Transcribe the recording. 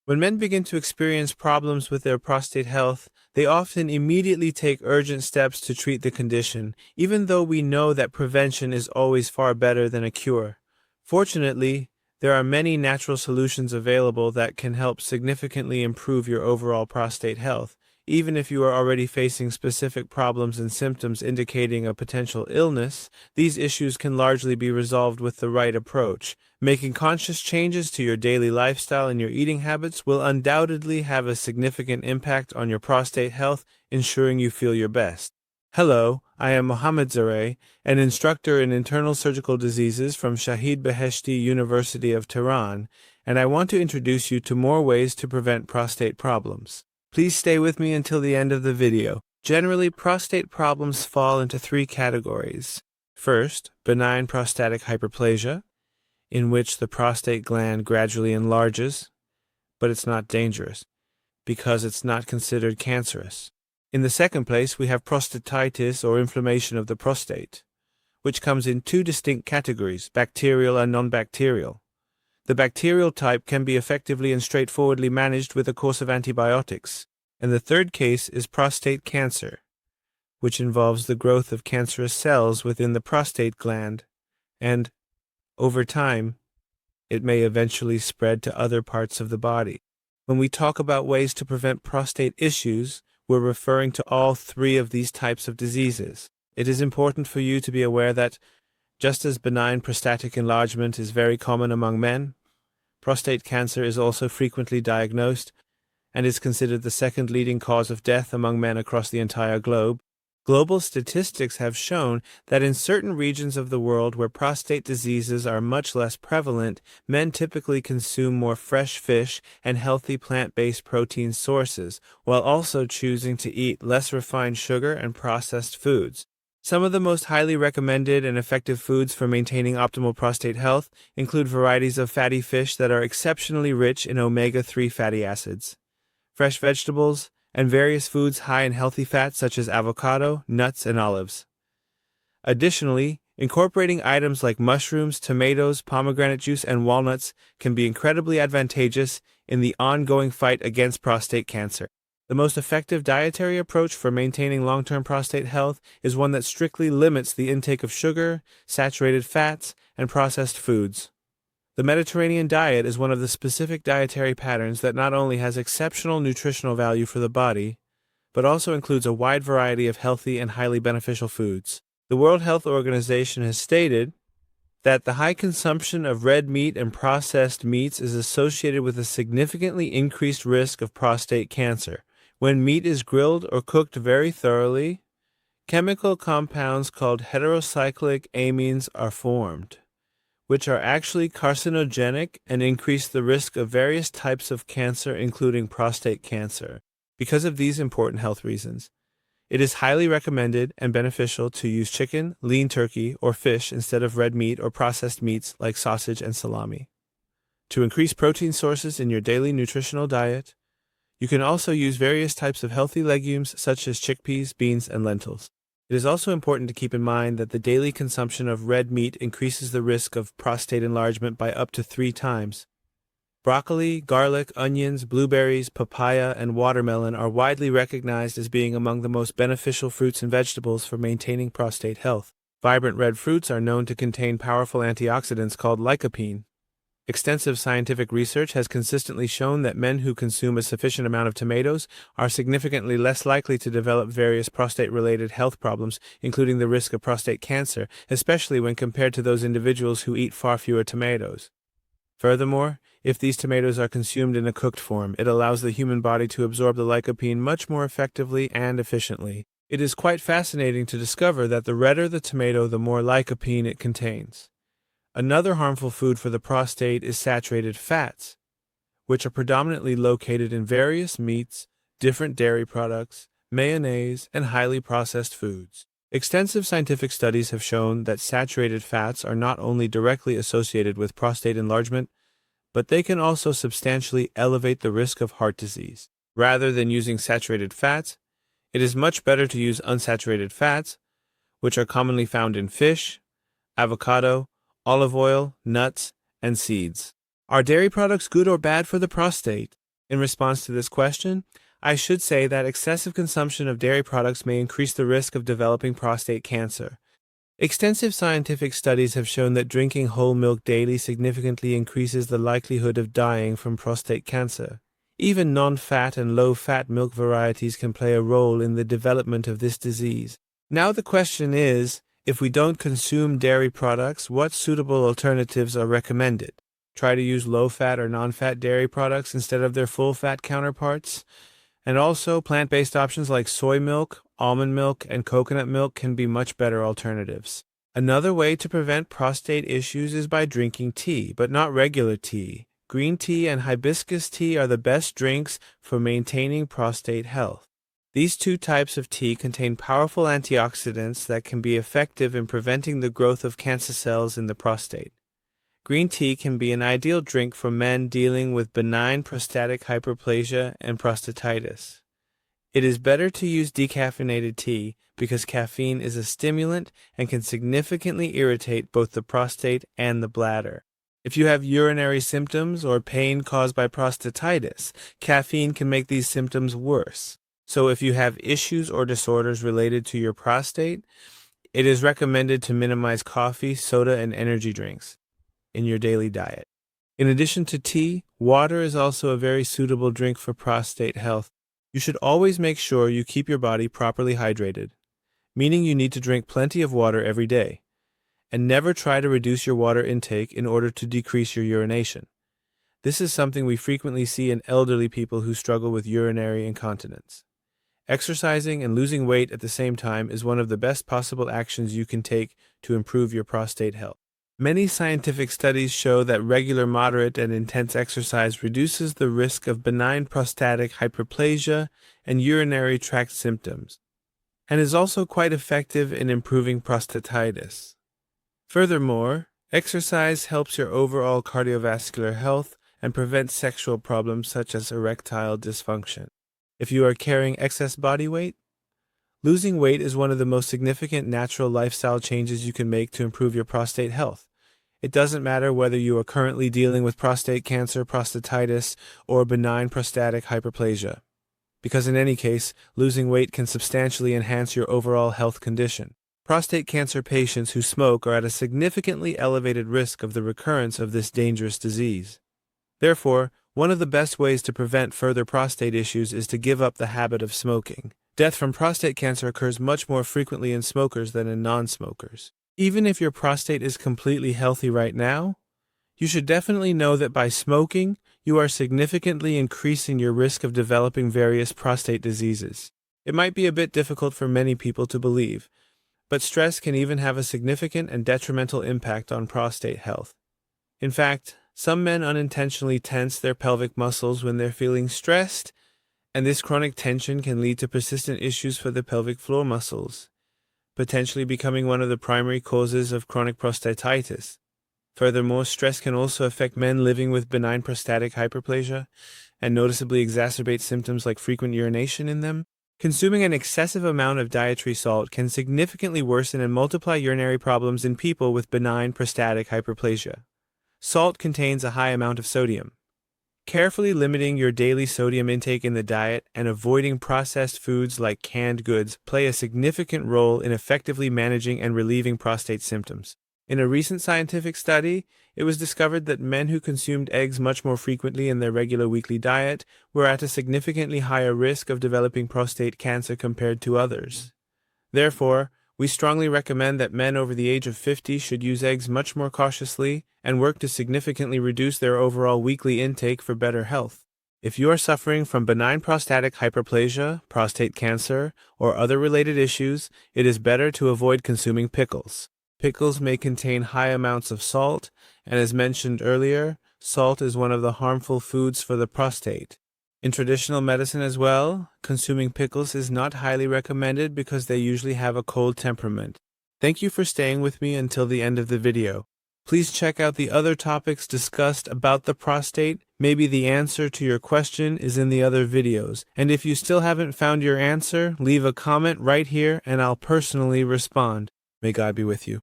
When men begin to experience problems with their prostate health, they often immediately take urgent steps to treat the condition, even though we know that prevention is always far better than a cure. Fortunately, there are many natural solutions available that can help significantly improve your overall prostate health. Even if you are already facing specific problems and symptoms indicating a potential illness, these issues can largely be resolved with the right approach. Making conscious changes to your daily lifestyle and your eating habits will undoubtedly have a significant impact on your prostate health, ensuring you feel your best. Hello, I am Mohammed Zareh, an instructor in internal surgical diseases from Shahid Beheshti University of Tehran, and I want to introduce you to more ways to prevent prostate problems. Please stay with me until the end of the video. Generally, prostate problems fall into three categories. First, benign prostatic hyperplasia, in which the prostate gland gradually enlarges, but it's not dangerous, because it's not considered cancerous. In the second place, we have prostatitis, or inflammation of the prostate, which comes in two distinct categories, bacterial and non-bacterial. The bacterial type can be effectively and straightforwardly managed with a course of antibiotics. And the third case is prostate cancer, which involves the growth of cancerous cells within the prostate gland, and, over time, it may eventually spread to other parts of the body. When we talk about ways to prevent prostate issues, we're referring to all three of these types of diseases. It is important for you to be aware that, just as benign prostatic enlargement is very common among men, prostate cancer is also frequently diagnosed and is considered the second leading cause of death among men across the entire globe. Global statistics have shown that in certain regions of the world where prostate diseases are much less prevalent, men typically consume more fresh fish and healthy plant-based protein sources, while also choosing to eat less refined sugar and processed foods. Some of the most highly recommended and effective foods for maintaining optimal prostate health include varieties of fatty fish that are exceptionally rich in omega-3 fatty acids, fresh vegetables, and various foods high in healthy fats such as avocado, nuts, and olives. Additionally, incorporating items like mushrooms, tomatoes, pomegranate juice, and walnuts can be incredibly advantageous in the ongoing fight against prostate cancer. The most effective dietary approach for maintaining long-term prostate health is one that strictly limits the intake of sugar, saturated fats, and processed foods. The Mediterranean diet is one of the specific dietary patterns that not only has exceptional nutritional value for the body, but also includes a wide variety of healthy and highly beneficial foods. The World Health Organization has stated that the high consumption of red meat and processed meats is associated with a significantly increased risk of prostate cancer. When meat is grilled or cooked very thoroughly, chemical compounds called heterocyclic amines are formed, which are actually carcinogenic and increase the risk of various types of cancer, including prostate cancer. Because of these important health reasons, it is highly recommended and beneficial to use chicken, lean turkey, or fish instead of red meat or processed meats like sausage and salami. To increase protein sources in your daily nutritional diet, you can also use various types of healthy legumes such as chickpeas, beans, and lentils. It is also important to keep in mind that the daily consumption of red meat increases the risk of prostate enlargement by up to 3 times. Broccoli, garlic, onions, blueberries, papaya, and watermelon are widely recognized as being among the most beneficial fruits and vegetables for maintaining prostate health. Vibrant red fruits are known to contain powerful antioxidants called lycopene. Extensive scientific research has consistently shown that men who consume a sufficient amount of tomatoes are significantly less likely to develop various prostate-related health problems, including the risk of prostate cancer, especially when compared to those individuals who eat far fewer tomatoes. Furthermore, if these tomatoes are consumed in a cooked form, it allows the human body to absorb the lycopene much more effectively and efficiently. It is quite fascinating to discover that the redder the tomato, the more lycopene it contains. Another harmful food for the prostate is saturated fats, which are predominantly located in various meats, different dairy products, mayonnaise, and highly processed foods. Extensive scientific studies have shown that saturated fats are not only directly associated with prostate enlargement, but they can also substantially elevate the risk of heart disease. Rather than using saturated fats, it is much better to use unsaturated fats, which are commonly found in fish, avocado, olive oil, nuts, and seeds. Are dairy products good or bad for the prostate? In response to this question, I should say that excessive consumption of dairy products may increase the risk of developing prostate cancer. Extensive scientific studies have shown that drinking whole milk daily significantly increases the likelihood of dying from prostate cancer. Even non-fat and low-fat milk varieties can play a role in the development of this disease. Now the question is, if we don't consume dairy products, what suitable alternatives are recommended? Try to use low-fat or non-fat dairy products instead of their full-fat counterparts. And also, plant-based options like soy milk, almond milk, and coconut milk can be much better alternatives. Another way to prevent prostate issues is by drinking tea, but not regular tea. Green tea and hibiscus tea are the best drinks for maintaining prostate health. These two types of tea contain powerful antioxidants that can be effective in preventing the growth of cancer cells in the prostate. Green tea can be an ideal drink for men dealing with benign prostatic hyperplasia and prostatitis. It is better to use decaffeinated tea because caffeine is a stimulant and can significantly irritate both the prostate and the bladder. If you have urinary symptoms or pain caused by prostatitis, caffeine can make these symptoms worse. So if you have issues or disorders related to your prostate, it is recommended to minimize coffee, soda, and energy drinks in your daily diet. In addition to tea, water is also a very suitable drink for prostate health. You should always make sure you keep your body properly hydrated, meaning you need to drink plenty of water every day, and never try to reduce your water intake in order to decrease your urination. This is something we frequently see in elderly people who struggle with urinary incontinence. Exercising and losing weight at the same time is one of the best possible actions you can take to improve your prostate health. Many scientific studies show that regular moderate and intense exercise reduces the risk of benign prostatic hyperplasia and urinary tract symptoms, and is also quite effective in improving prostatitis. Furthermore, exercise helps your overall cardiovascular health and prevents sexual problems such as erectile dysfunction. If you are carrying excess body weight, losing weight is one of the most significant natural lifestyle changes you can make to improve your prostate health. It doesn't matter whether you are currently dealing with prostate cancer, prostatitis, or benign prostatic hyperplasia, because in any case, losing weight can substantially enhance your overall health condition. Prostate cancer patients who smoke are at a significantly elevated risk of the recurrence of this dangerous disease. Therefore, one of the best ways to prevent further prostate issues is to give up the habit of smoking. Death from prostate cancer occurs much more frequently in smokers than in non-smokers. Even if your prostate is completely healthy right now, you should definitely know that by smoking, you are significantly increasing your risk of developing various prostate diseases. It might be a bit difficult for many people to believe, but stress can even have a significant and detrimental impact on prostate health. In fact, some men unintentionally tense their pelvic muscles when they're feeling stressed, and this chronic tension can lead to persistent issues for the pelvic floor muscles, potentially becoming one of the primary causes of chronic prostatitis. Furthermore, stress can also affect men living with benign prostatic hyperplasia and noticeably exacerbate symptoms like frequent urination in them. Consuming an excessive amount of dietary salt can significantly worsen and multiply urinary problems in people with benign prostatic hyperplasia. Salt contains a high amount of sodium. Carefully limiting your daily sodium intake in the diet and avoiding processed foods like canned goods play a significant role in effectively managing and relieving prostate symptoms. In a recent scientific study, it was discovered that men who consumed eggs much more frequently in their regular weekly diet were at a significantly higher risk of developing prostate cancer compared to others. Therefore, we strongly recommend that men over the age of 50 should use eggs much more cautiously and work to significantly reduce their overall weekly intake for better health. If you are suffering from benign prostatic hyperplasia, prostate cancer, or other related issues, it is better to avoid consuming pickles. Pickles may contain high amounts of salt, and as mentioned earlier, salt is one of the harmful foods for the prostate. In traditional medicine as well, consuming pickles is not highly recommended because they usually have a cold temperament. Thank you for staying with me until the end of the video. Please check out the other topics discussed about the prostate. Maybe the answer to your question is in the other videos. And if you still haven't found your answer, leave a comment right here and I'll personally respond. May God be with you.